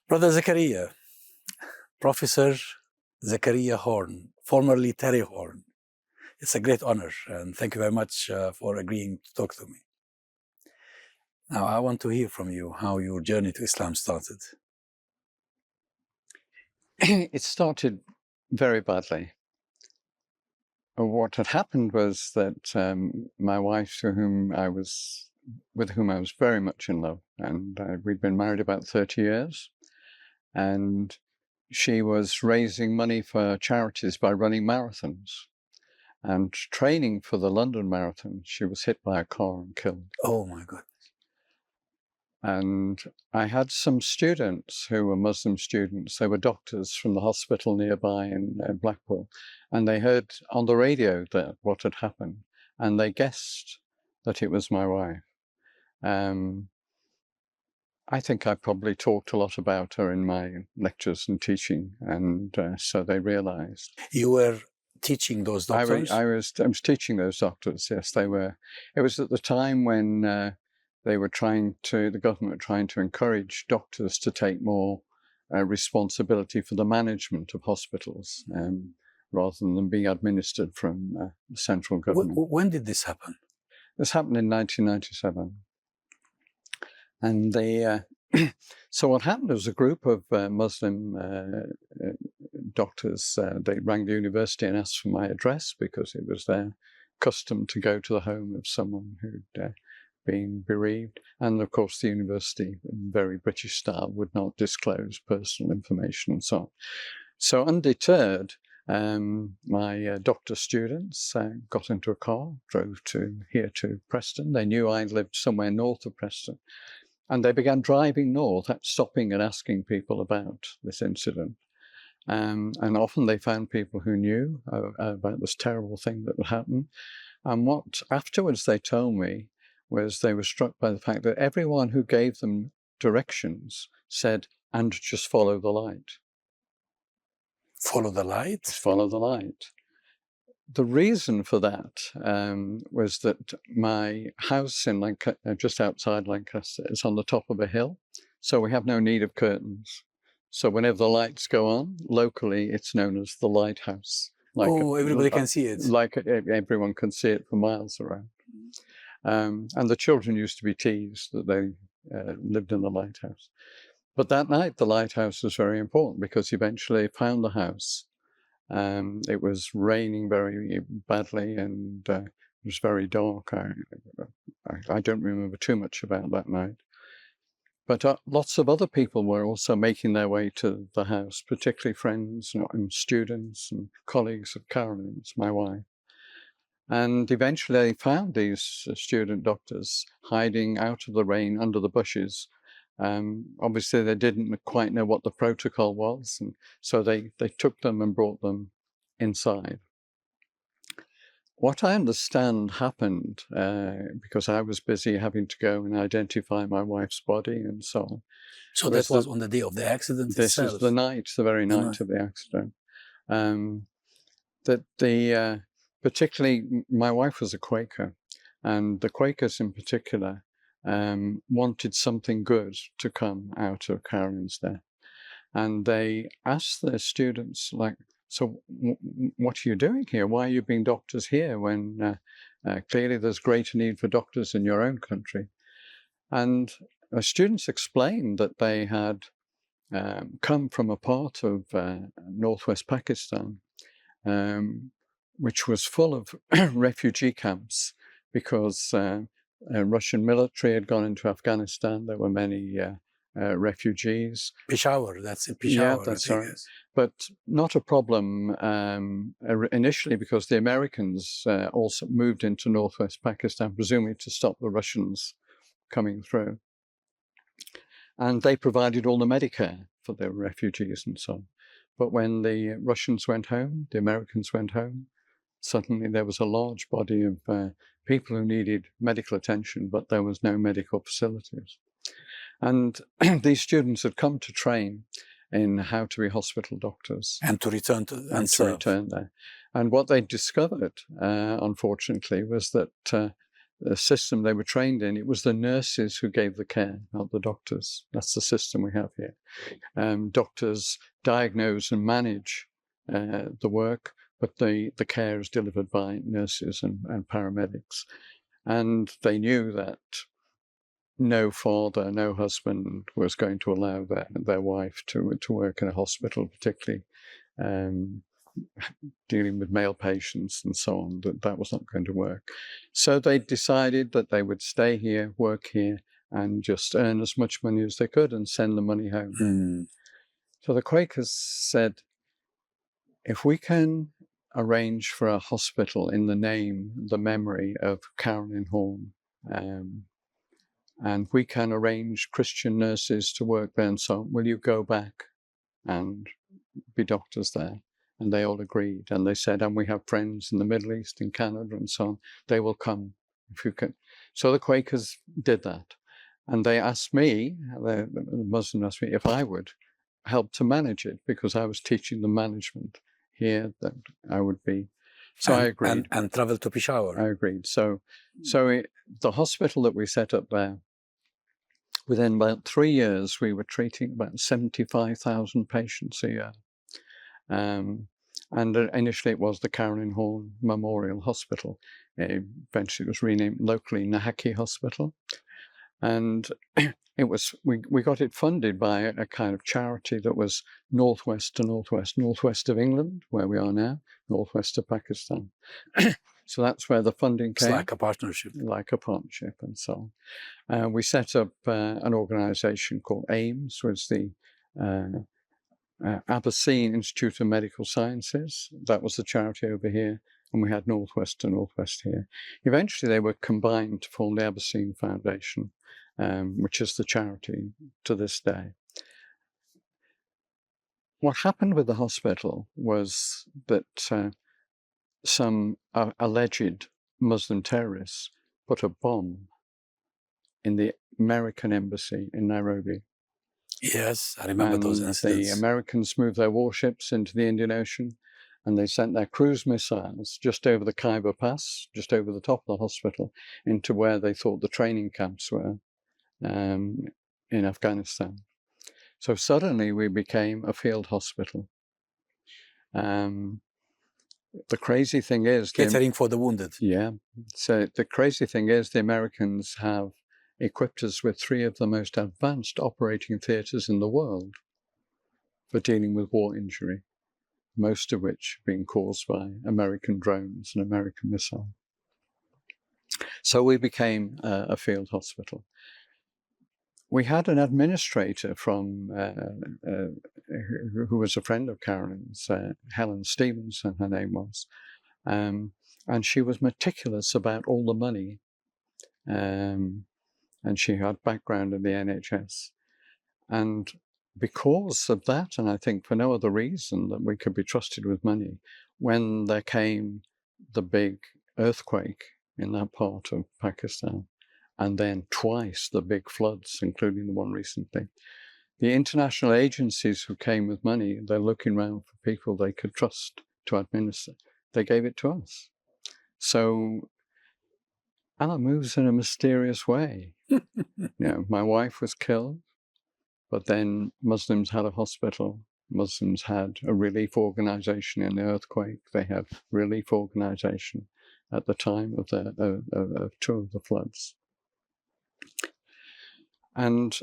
Brother Zakaria, Professor Zakaria Horne, formerly Terry Horne. It's a great honor, and thank you very much for agreeing to talk to me. Now, I want to hear from you how your journey to Islam started. It started very badly. What had happened was that my wife, with whom I was very much in love, and we'd been married about 30 years, and she was raising money for charities by running marathons. And training for the London Marathon, she was hit by a car and killed. Oh my God. And I had some students who were Muslim students. They were doctors from the hospital nearby in Blackpool. And they heard on the radio that what had happened. And they guessed that it was my wife. I think I probably talked a lot about her in my lectures and teaching. And so they realized. You were teaching those doctors? I was teaching those doctors, yes. They were. It was at the time when the government were trying to encourage doctors to take more responsibility for the management of hospitals rather than being administered from the central government. When did this happen? This happened in 1997. And so what happened was a group of Muslim doctors, they rang the university and asked for my address because it was their custom to go to the home of someone who'd been bereaved. And of course, the university, in very British style, would not disclose personal information and so on. So undeterred, my doctor students got into a car, drove here to Preston. They knew I lived somewhere north of Preston. And they began driving north, stopping and asking people about this incident. And often they found people who knew about this terrible thing that would happen. And what afterwards they told me was they were struck by the fact that everyone who gave them directions said, and just follow the light. Follow the light? Just follow the light. The reason for that was that my house in just outside Lancaster is on the top of a hill, so we have no need of curtains. So whenever the lights go on, locally it's known as the lighthouse. Everybody can see it. Like everyone can see it for miles around. And the children used to be teased that they lived in the lighthouse. But that night the lighthouse was very important because eventually found the house. It was raining very badly and it was very dark. I don't remember too much about that night. But lots of other people were also making their way to the house, particularly friends and students and colleagues of Carolyn's, my wife. And eventually they found these student doctors hiding out of the rain under the bushes. Obviously they didn't quite know what the protocol was, and so they took them and brought them inside. What I understand happened, because I was busy having to go and identify my wife's body and so on. So that was on the day of the accident This itself? is the very night of the accident. Particularly, my wife was a Quaker, and the Quakers in particular wanted something good to come out of Carolyn's death. And they asked their students, so what are you doing here? Why are you being doctors here when clearly there's greater need for doctors in your own country? And students explained that they had come from a part of northwest Pakistan, which was full of refugee camps because Russian military had gone into Afghanistan. There were many refugees. Peshawar, that's in Peshawar. Yeah, that's right. But not a problem initially because the Americans also moved into northwest Pakistan, presumably to stop the Russians coming through. And they provided all the Medicare for the refugees and so on. But when the Russians went home, the Americans went home, suddenly there was a large body of people who needed medical attention, but there was no medical facilities. And these students had come to train in how to be hospital doctors. And to return to return there. And what they discovered, unfortunately, was that system they were trained in, it was the nurses who gave the care, not the doctors. That's the system we have here. Doctors diagnose and manage the work, but the care is delivered by nurses and paramedics. And they knew that no father, no husband was going to allow their wife to work in a hospital, particularly dealing with male patients and so on, that was not going to work. So they decided that they would stay here, work here, and just earn as much money as they could and send the money home. So the Quakers said, if we can arrange for a hospital in the name, the memory of Caroline Horne, and we can arrange Christian nurses to work there and so on, will you go back and be doctors there? And they all agreed. And they said, and we have friends in the Middle East, in Canada and so on, they will come if you can. So the Quakers did that. And they asked me, the Muslim asked me if I would help to manage it, because I was teaching the management here, that I would be. So I agreed. And travel to Peshawar. I agreed. So the hospital that we set up there, within about 3 years, we were treating about 75,000 patients a year. And initially it was the Caroline Horne Memorial Hospital. Eventually it was renamed locally Nahaki Hospital. And it was we got it funded by a kind of charity that was northwest of England, where we are now, northwest of Pakistan. So that's where the funding came. It's like a partnership. Like a partnership and so on. We set up an organisation called AIMS, was the Abyssine Institute of Medical Sciences. That was the charity over here. And we had Northwest to Northwest here. Eventually they were combined to form the Abyssine Foundation, which is the charity to this day. What happened with the hospital was that some alleged Muslim terrorists put a bomb in the American embassy in Nairobi. Yes, I remember those incidents. The Americans moved their warships into the Indian Ocean, and they sent their cruise missiles just over the Khyber Pass, just over the top of the hospital, into where they thought the training camps were in Afghanistan. So suddenly we became a field hospital. The crazy thing is... Catering for the wounded. Yeah. So the crazy thing is the Americans have equipped us with 3 of the most advanced operating theatres in the world for dealing with war injury, most of which being caused by American drones and American missiles. So we became a field hospital. We had an administrator from who was a friend of Caroline's, Helen Stevenson, her name was, and she was meticulous about all the money, and she had background in the NHS. And because of that, and I think for no other reason that we could be trusted with money, when there came the big earthquake in that part of Pakistan, and then twice the big floods, including the one recently, the international agencies who came with money, they're looking around for people they could trust to administer. They gave it to us. So Allah moves in a mysterious way. My wife was killed, but then Muslims had a hospital. Muslims had a relief organization in the earthquake. They had relief organization at the time of 2 of the floods. And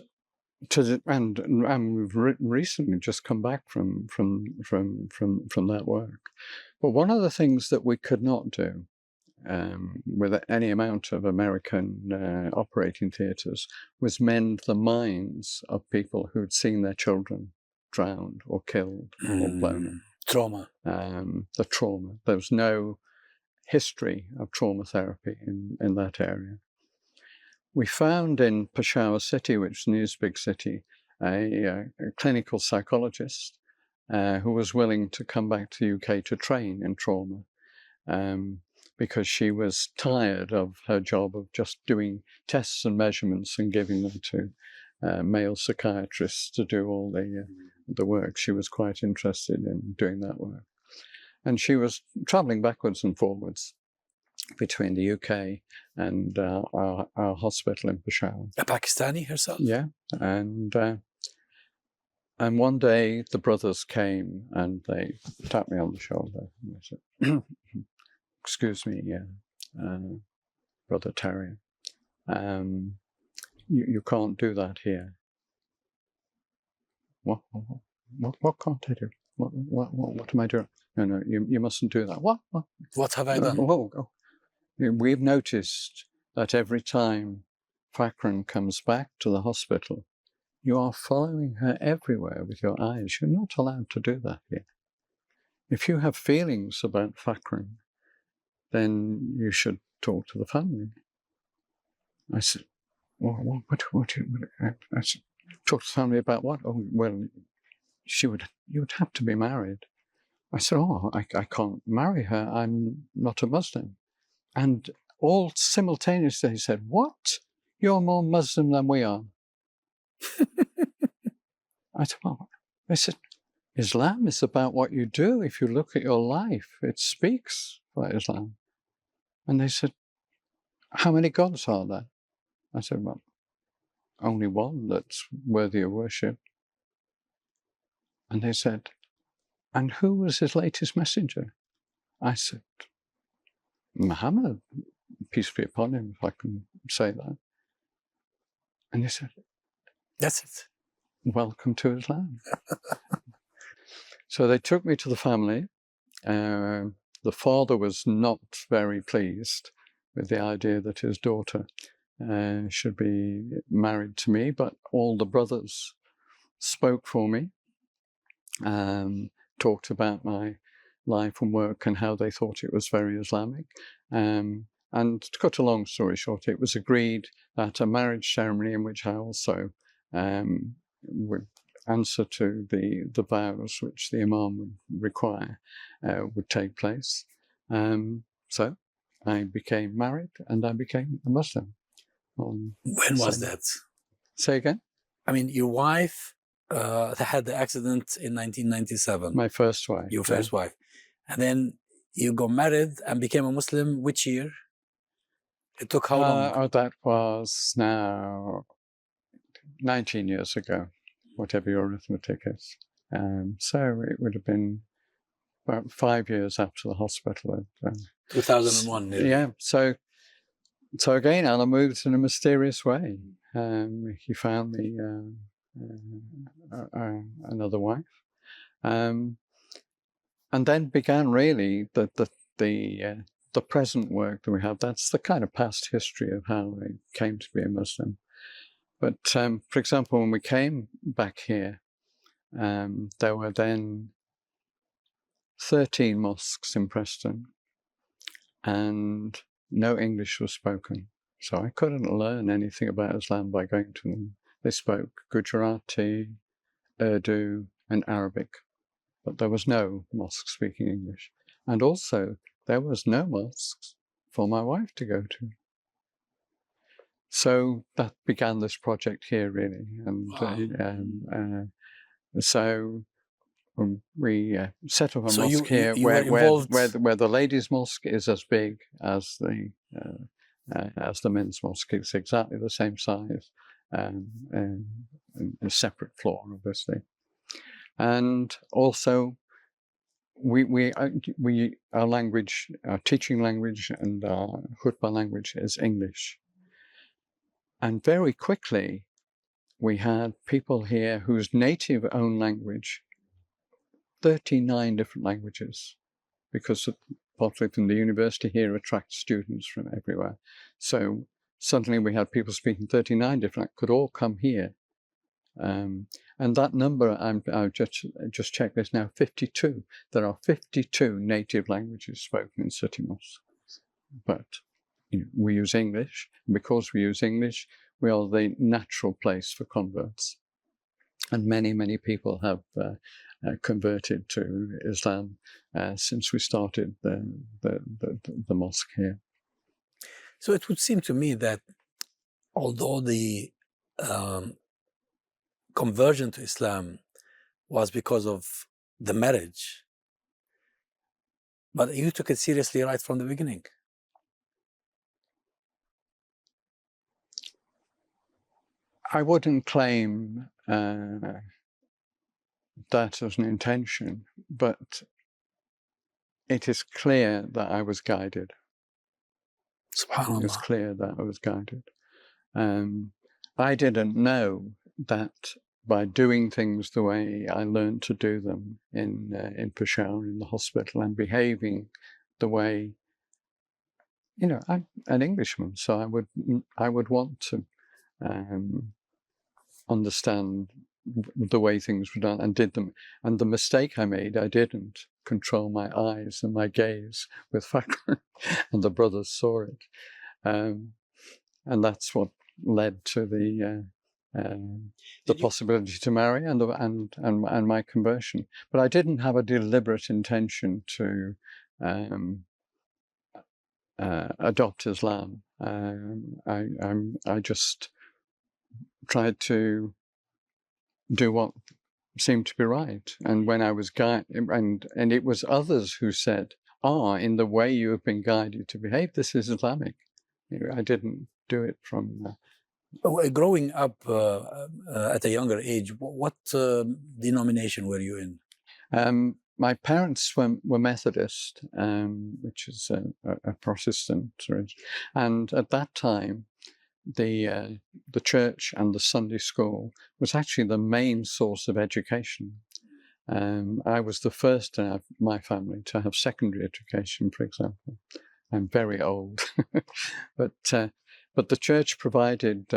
we've recently just come back from that work. But one of the things that we could not do with any amount of American operating theatres was mend the minds of people who'd seen their children drowned or killed or blown up. Trauma. The trauma. There was no history of trauma therapy in that area. We found in Peshawar city, which is the next big city, a clinical psychologist who was willing to come back to the UK to train in trauma, because she was tired of her job of just doing tests and measurements and giving them to male psychiatrists to do all the work. She was quite interested in doing that work. And she was travelling backwards and forwards. between the UK and our hospital in Peshawar. A Pakistani herself? Yeah, and one day the brothers came and they tapped me on the shoulder and they said, "Excuse me, Brother Terry, you can't do that here." What can't I do? What am I doing? No, you mustn't do that. What have I done? We've noticed that every time Fakran comes back to the hospital, you are following her everywhere with your eyes. You're not allowed to do that here. If you have feelings about Fakran, then you should talk to the family. I said, what I said, talk to the family about what? Oh, well, you would have to be married. I said, I can't marry her. I'm not a Muslim. And all simultaneously they said, what? You're more Muslim than we are. I said, well, they said, Islam is about what you do. If you look at your life, it speaks for Islam. And they said, how many gods are there? I said, well, only one that's worthy of worship. And they said, and who was his latest messenger? I said, Muhammad, peace be upon him, if I can say that. And they said, that's it. Welcome to Islam. So they took me to the family. The father was not very pleased with the idea that his daughter should be married to me, but all the brothers spoke for me, talked about my life and work and how they thought it was very Islamic. And to cut a long story short, it was agreed that a marriage ceremony in which I also would answer to the vows which the Imam would require would take place. So I became married and I became a Muslim. When was that? Say again? I mean, your wife had the accident in 1997. My first wife. Your first wife. And then you got married and became a Muslim which year? It took how long? That was now 19 years ago, whatever your arithmetic is. So it would have been about 5 years after the hospital. 2001. Nearly. Yeah. So again, Allah moved in a mysterious way. He found me another wife. And then began really the present work that we have. That's the kind of past history of how I came to be a Muslim. But for example, when we came back here, there were then 13 mosques in Preston, and no English was spoken. So I couldn't learn anything about Islam by going to them. They spoke Gujarati, Urdu, and Arabic, but there was no mosque speaking English. And also, there was no mosques for my wife to go to. So that began this project here, really. And so we set up a mosque here where the ladies' mosque is as big as the men's mosque. It's exactly the same size, and a separate floor, obviously. And also, our language, our teaching language, and our khutbah language is English. And very quickly, we had people here whose native own language, 39 different languages, because partly from the university here attracts students from everywhere. So suddenly we had people speaking 39 different, could all come here. And that number, I've just checked, there's now 52. There are 52 native languages spoken in city mosques. But we use English. And because we use English, we are the natural place for converts. And many, many people have converted to Islam since we started the mosque here. So it would seem to me that although the conversion to Islam was because of the marriage, but you took it seriously right from the beginning. I wouldn't claim that as an intention, but it is clear that I was guided. SubhanAllah. It's clear that I was guided. I didn't know that by doing things the way I learned to do them in Peshawar, in the hospital, and behaving the way, I'm an Englishman, so I would want to understand the way things were done and did them. And the mistake I made, I didn't control my eyes and my gaze with fakr, and the brothers saw it. And that's what led to the possibility to marry and my conversion. But I didn't have a deliberate intention to adopt Islam. I just tried to do what seemed to be right. And when I was guided, and it was others who said, in the way you have been guided to behave, this is Islamic. I didn't do it from... Growing up at a younger age, what denomination were you in? My parents were Methodist, which is a Protestant, and at that time, the church and the Sunday school was actually the main source of education. I was the first in my family to have secondary education, for example. I'm very old, but the church provided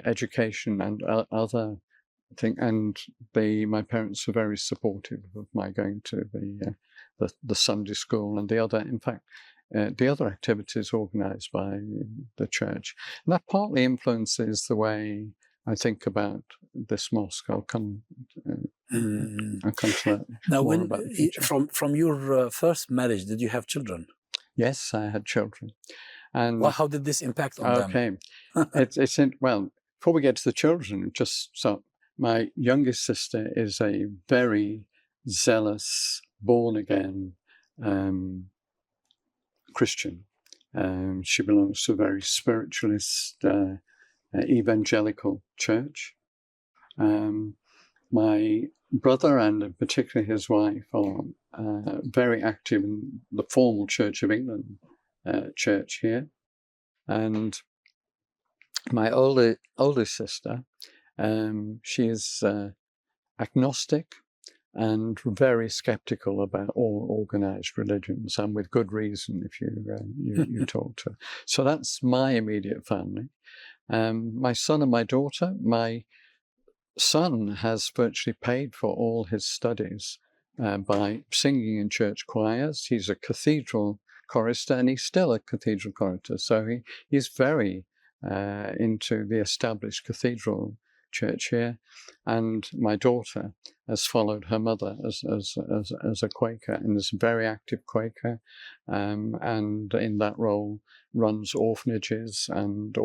education and other things, and my parents were very supportive of my going to the Sunday school and the other activities organised by the church. And that partly influences the way I think about this mosque. I'll come to that. Now, from your first marriage, did you have children? Yes, I had children. And how did this impact on them? Okay. Well, before we get to the children, my youngest sister is a very zealous, born-again Christian. She belongs to a very spiritualist, evangelical church. My brother, and particularly his wife, are very active in the formal Church of England church here. And my oldest sister, she is agnostic and very skeptical about all organized religions, and with good reason if you talk to her. So that's my immediate family. My son and my daughter. My son has virtually paid for all his studies by singing in church choirs. He's a cathedral chorister, and he's still a cathedral chorister. So he's very into the established cathedral church here. And my daughter has followed her mother as a Quaker, and is a very active Quaker, and in that role runs orphanages and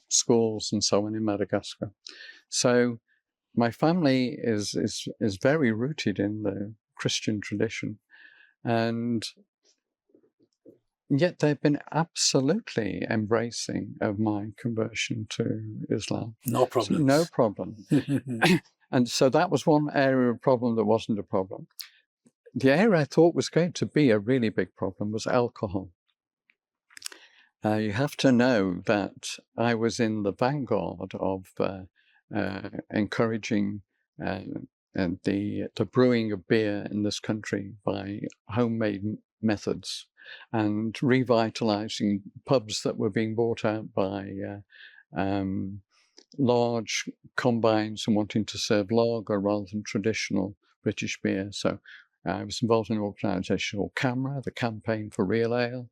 schools and so on in Madagascar. So my family is very rooted in the Christian tradition, and yet they've been absolutely embracing of my conversion to Islam. No problem. So, no problem. And so that was one area of problem that wasn't a problem. The area I thought was going to be a really big problem was alcohol. You have to know that I was in the vanguard of encouraging the brewing of beer in this country by homemade methods, and revitalizing pubs that were being bought out by large combines and wanting to serve lager rather than traditional British beer. So I was involved in an organisation called CAMRA, the Campaign for Real Ale,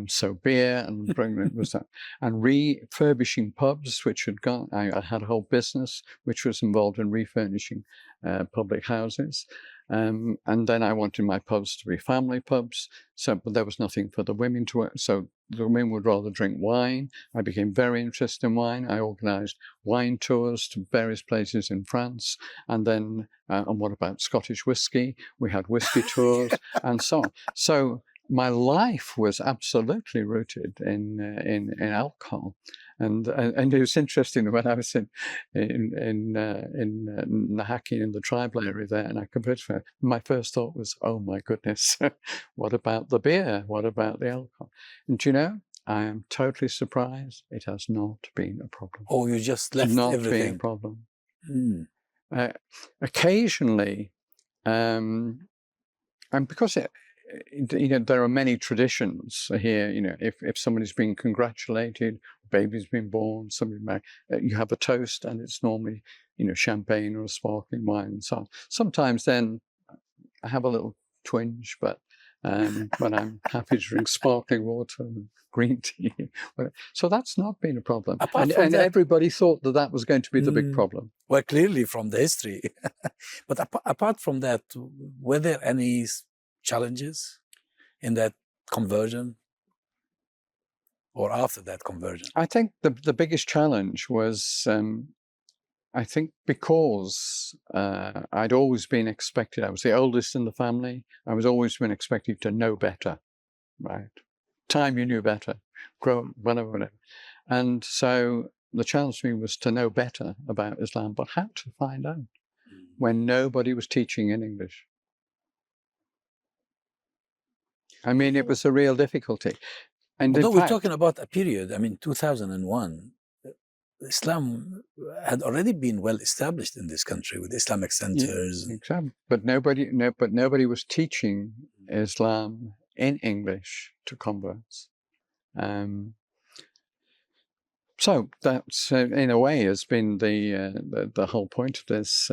so beer and was that, and refurbishing pubs, which had gone. I had a whole business which was involved in refurnishing public houses, and then I wanted my pubs to be family pubs. But there was nothing for the women to work. So the women would rather drink wine. I became very interested in wine. I organised wine tours to various places in France, and then and what about Scottish whiskey? We had whiskey tours and so on. So my life was absolutely rooted in alcohol, and it was interesting when I was in Nahaki in the tribal area there, and I compared to it, my first thought was, oh my goodness, what about the beer? What about the alcohol? And do you know, I am totally surprised it has not been a problem. Oh, you just left not everything. been a problem. Occasionally, and because there are many traditions here. If somebody's been congratulated, baby's been born, somebody married, you have a toast, and it's normally champagne or sparkling wine and so on. Sometimes then I have a little twinge, but I'm happy to drink sparkling water and green tea. So that's not been a problem. And everybody thought that was going to be the big problem. Well, clearly from the history. But apart from that, were there any challenges in that conversion or after that conversion? I think the biggest challenge was, I think because I'd always been expected, I was the oldest in the family, I was always been expected to know better, right? Time you knew better, grow, whatever. And so the challenge for me was to know better about Islam, but how to find out when nobody was teaching in English. I mean, it was a real difficulty. And although we're talking about a period, 2001, Islam had already been well established in this country with Islamic centers. Yeah, exactly. But nobody was teaching Islam in English to converts. So that's in a way has been the whole point of this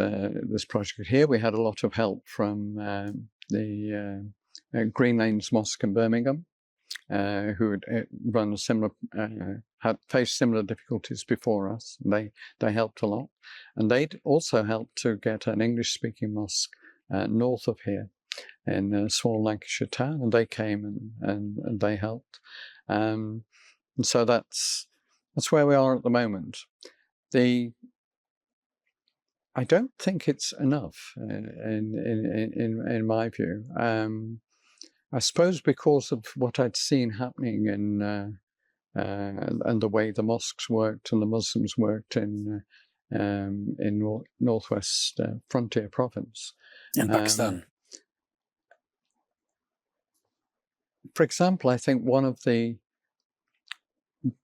project. Here we had a lot of help from the Green Lanes Mosque in Birmingham, who had run a similar, had faced similar difficulties before us. They helped a lot, and they'd also helped to get an English-speaking mosque north of here in a small Lancashire town, and they came and they helped. And so that's where we are at the moment. I don't think it's enough in my view. I suppose because of what I'd seen happening and the way the mosques worked and the Muslims worked in northwest frontier province in Pakistan. For example, I think one of the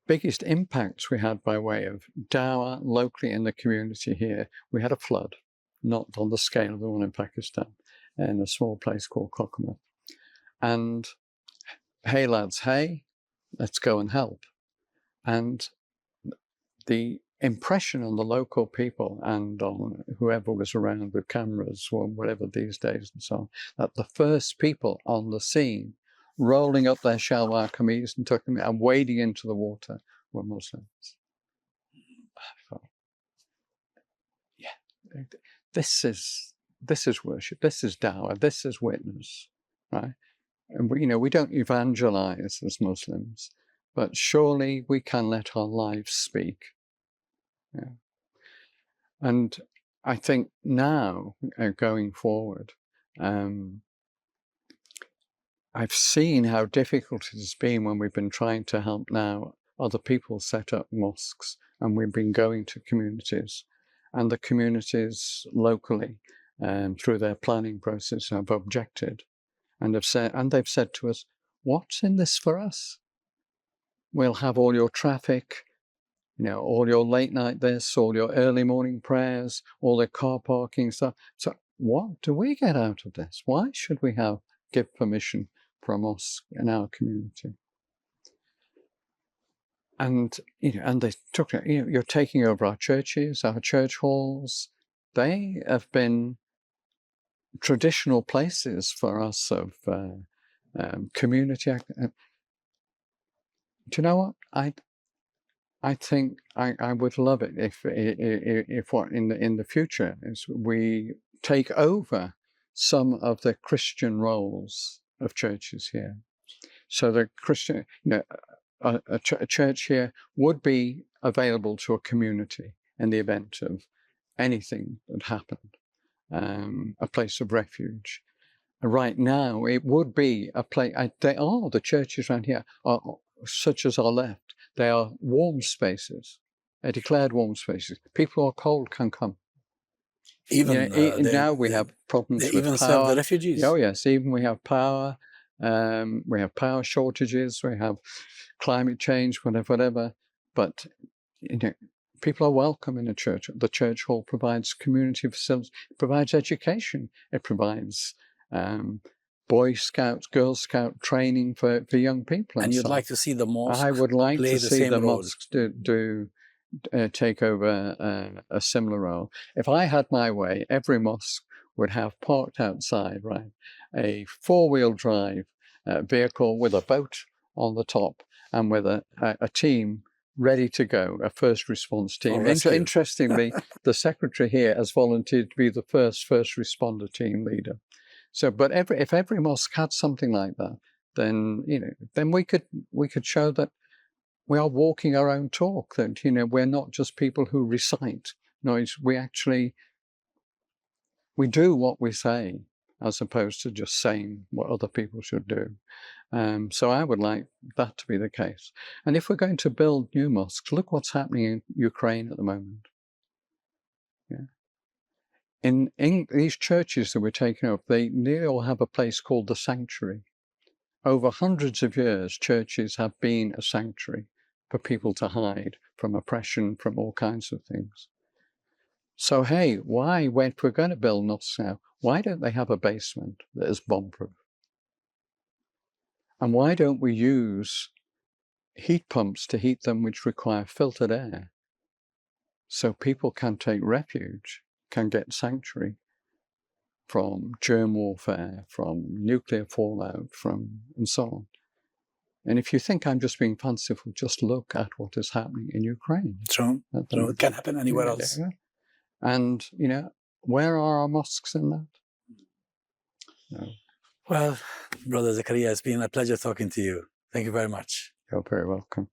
biggest impacts we had by way of dawah locally in the community here, we had a flood, not on the scale of the one in Pakistan, in a small place called Kokomo. And hey lads, hey, let's go and help. And the impression on the local people and on whoever was around with cameras or whatever these days and so on, that the first people on the scene rolling up their shalwar kameez and wading into the water were Muslims. I thought, yeah, this is worship, this is dawah, this is witness, right? And we don't evangelize as Muslims, but surely we can let our lives speak. Yeah. And I think now, going forward, I've seen how difficult it has been when we've been trying to help now other people set up mosques, and we've been going to communities, and the communities locally, through their planning process, have objected, and they've said to us, "What's in this for us? We'll have all your traffic, all your late night this, all your early morning prayers, all the car parking stuff. So what do we get out of this? Why should we give permission for a mosque in our community?" And and they took it. You're taking over our churches, our church halls. They have been traditional places for us of community. Do you know what? I think I would love it if what in the future is we take over some of the Christian roles of churches here. So the Christian, a church here would be available to a community in the event of anything that happened, a place of refuge. right now, it would be a place. The churches around here, such as are left, they are warm spaces. They're declared warm spaces. People who are cold can come. Even now we have problems they with even power. serve the refugees. Oh yes, even we have power. We have power shortages. We have climate change, whatever. But people are welcome in a church. The church hall provides community facilities. It provides education. It provides Boy Scouts, Girl Scout training for young people. And you'd like to see the mosque I would like play to the see same the role. mosques take over a similar role. If I had my way, every mosque would have parked outside, right, a four-wheel drive vehicle with a boat on the top and with a team ready to go, a first response team. Interestingly, the secretary here has volunteered to be the first responder team leader. So, but if every mosque had something like that, then then we could show that we are walking our own talk. That we're not just people who recite. No, we do what we say, as opposed to just saying what other people should do. So I would like that to be the case. And if we're going to build new mosques, look what's happening in Ukraine at the moment. Yeah. In these churches that we're taking up, they nearly all have a place called the sanctuary. Over hundreds of years, churches have been a sanctuary for people to hide from oppression, from all kinds of things. So hey, why, when we're going to build mosques now, why don't they have a basement that is bomb-proof? And why don't we use heat pumps to heat them which require filtered air, so people can take refuge, can get sanctuary from germ warfare, from nuclear fallout, and so on. And if you think I'm just being fanciful, just look at what is happening in Ukraine. True. It can happen anywhere else. And, where are our mosques in that? No. Well, Brother Zakaria, it's been a pleasure talking to you. Thank you very much. You're very welcome.